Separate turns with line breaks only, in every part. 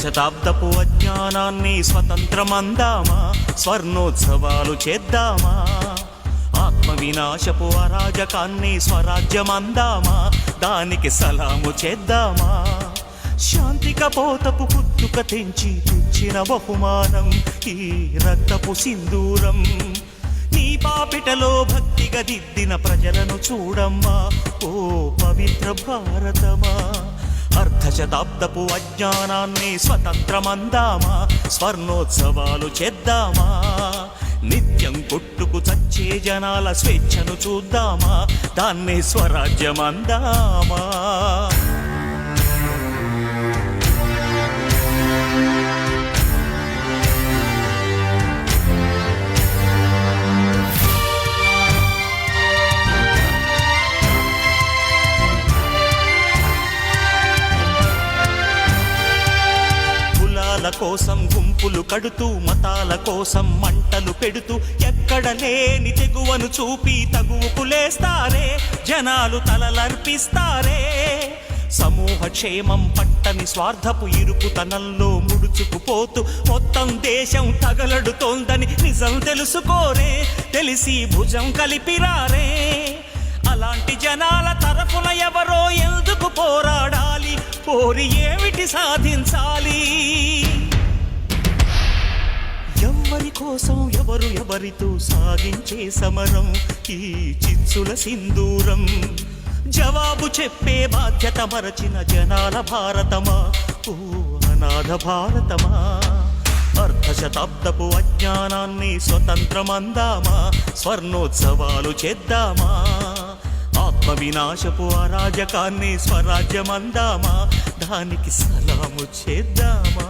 శతాబ్దపు అజ్ఞానాన్ని స్వతంత్రమందామా, స్వర్ణోత్సవాలు చేద్దామా. ఆత్మ వినాశపు అరాజకాన్ని స్వరాజ్యమందామా, దానికి సలాము చేద్దామా. శాంతికపోతపు పుట్టుక తెచ్చిన బహుమానం ఈ రక్తపు సింధూరం. నీ పాపిటలో భక్తిగా దిద్దిన ప్రజలను చూడమ్మా, ఓ పవిత్ర భారతమా. అర్ధశతాబ్దపు అజ్ఞానాన్ని స్వతంత్రమందామా, స్వర్ణోత్సవాలు చేద్దామా. నిత్యం కొట్టుకు చచ్చే జనాల స్వేచ్ఛను చూద్దామా, దాన్ని స్వరాజ్యమందామా. కోసం గుంపులు కడుతూ, మతాల కోసం మంటలు పెడుతూ, ఎక్కడ లేని తెగువను చూపి తగువుకు లేస్తారే, జనాలు తలలర్పిస్తారే. సమూహ క్షేమం పట్టని స్వార్థపు ఇరుకుతనంలో ముడుచుకుపోతూ మొత్తం దేశం తగలడుతోందని నిజం తెలుసుకోరే, తెలిసి భుజం కలిపిరారే. అలాంటి జనాల తరఫున ఎవరో ఎందుకు పోరాడాలి, పోరి ఏమిటి సాధించాలి. ఎవరి కోసం ఎవరితో సాగించే సమరం ఈ చిచ్చుల సింధూరం. జవాబు చెప్పే బాధ్యత మరచిన జనాల భారతమా, ఓ అనాథ భారతమా. అర్ధశతాబ్దపు అజ్ఞానాన్ని స్వతంత్రమందామా, స్వర్ణోత్సవాలు చేద్దామా. ఆత్మ వినాశపు అరాజకాన్ని స్వరాజ్యమందామా, దానికి సలాము చేద్దామా.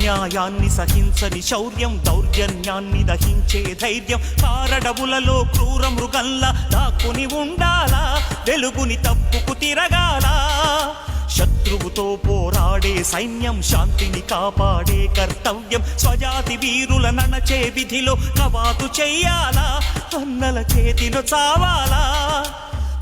న్యాయాన్ని సహించని శౌర్యం, దౌర్జన్యాన్ని దహించే ధైర్యం, కారడవులలో క్రూర మృగంలా దాక్కుని ఉండాలా, వెలుగుని తప్పుకు తిరగాల. శత్రువుతో పోరాడే సైన్యం, శాంతిని కాపాడే కర్తవ్యం, స్వజాతి వీరుల నడచే విధిలో కవాతు చెయ్యాలా, అన్నల చేతిలో చావాలా.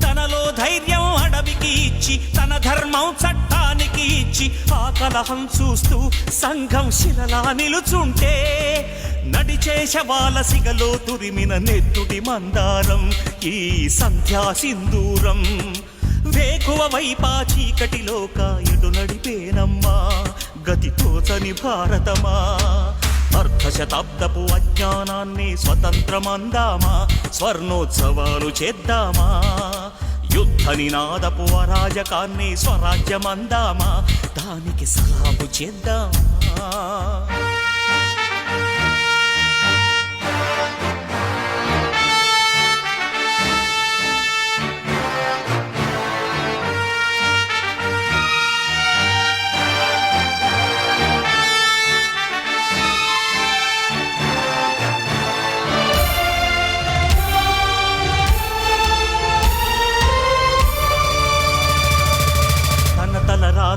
తనలో ధైర్యం అడవికి ఇచ్చి, తన ధర్మం చట్టానికి ఇచ్చి, ఆ కలహం చూస్తూ సంఘం శిలలా నిలుచుంటే, నడిచే శవాల సిగలో తురిమిన నెత్తుటి మందారం ఈ సంధ్యా సింధూరం. వేకువ వైపా చీకటిలోక ఎటు నడిపేనమ్మా, గతి తోచని భారతమా. అర్ధశతాబ్దపు అజ్ఞానాన్ని స్వతంత్రమందామా, స్వర్ణోత్సవాలు చేద్దామా. యుద్ధ నినాదపు అరాజకాన్ని స్వరాజ్యమందామా, దానికి సలాము చేద్దామా.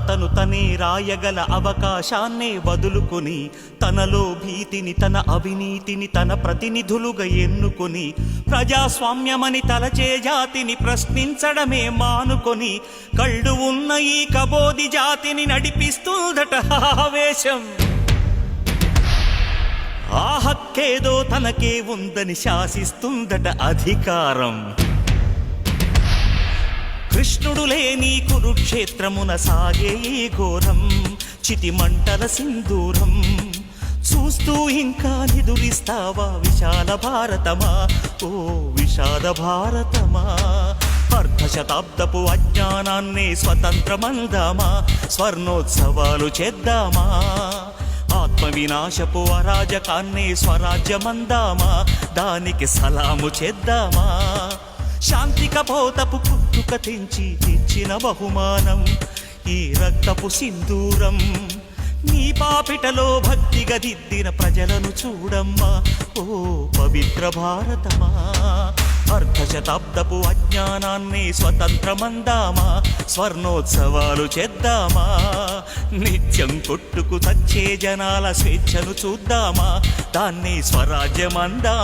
తను తనే రాయగల అవకాశాన్నే వదులుకొని, తనలో భీతిని, తన అవినీతిని తన ప్రతినిధులుగా ఎన్నుకొని, ప్రజాస్వామ్యమని తలచే జాతిని ప్రశ్నించడమే మానుకొని, కళ్ళు ఉన్న ఈ కబోది జాతిని నడిపిస్తుందట ఆవేశం. ఆ హక్కేదో తనకే ఉందని శాసిస్తుందట అధికారం. కృష్ణుడు లేని కురుక్షేత్రమున సాగే ఈ ఘోరం, చితి మంటల సింధూరం. చూస్తూ ఇంకా నిదురిస్తావా విశాల భారతమా, ఓ విషాద భారతమా. అర్ధశతాబ్దపు అజ్ఞానాన్ని స్వతంత్రమందామా, స్వర్ణోత్సవాలు చేద్దామా. ఆత్మ వినాశపు అరాజకాన్ని స్వరాజ్యమందామా, దానికి సలాము చేద్దామా. శాంతికపోతపు పుట్టుక తెచ్చిన బహుమానం ఈ రక్తపు సింధూరం. నీ పాపిటలో భక్తిగా దిద్దిన ప్రజలను చూడమ్మా, ఓ పవిత్ర భారతమా, అర్ధశతాబ్దపు అజ్ఞానాన్ని స్వతంత్రమందామా, స్వర్ణోత్సవాలు చేద్దామా, నిత్యం కొట్టుకు చచ్చే జనాల స్వేచ్ఛను చూద్దామా, దాన్ని స్వరాజ్యమందామా.